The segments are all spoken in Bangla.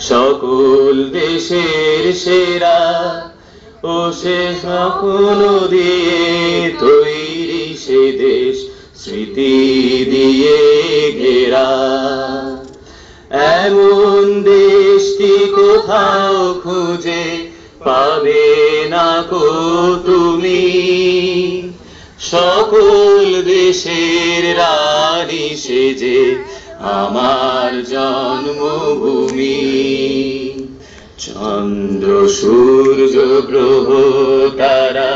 সকল দেশের সেরা ও সে স্বপ্ন দিয়ে তৈরি সে দেশ স্মৃতি দিয়ে ঘেরা। এমন দেশটি কোথাও খুঁজে পাবে না কো তুমি, সকল দেশের রানী সেজে আমার জন্মভূমি। চন্দ্র সূর্য গ্রহ তারা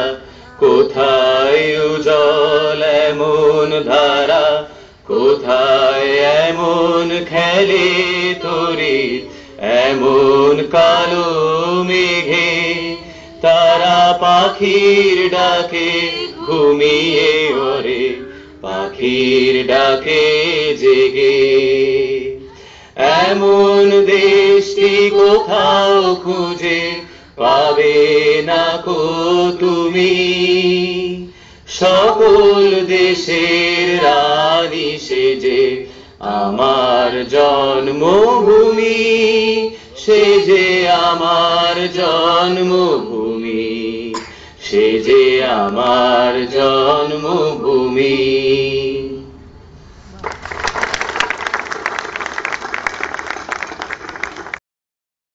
কোথায় উজ্জ্বল এমন ধারা, কোথায় এমন খেলে তরি এমন কালো মেঘে, তারা পাখির ডাকে ঘুমিয়ে ওরে পাখির ডাকে জেগে। এমন দেশটি কোথাও খুঁজে পাবে না কো তুমি, সকল দেশের রানী সেজে আমার জন্মভূমি, সেজে আমার জন্মভূমি, সেজে আমার জন্মভূমি।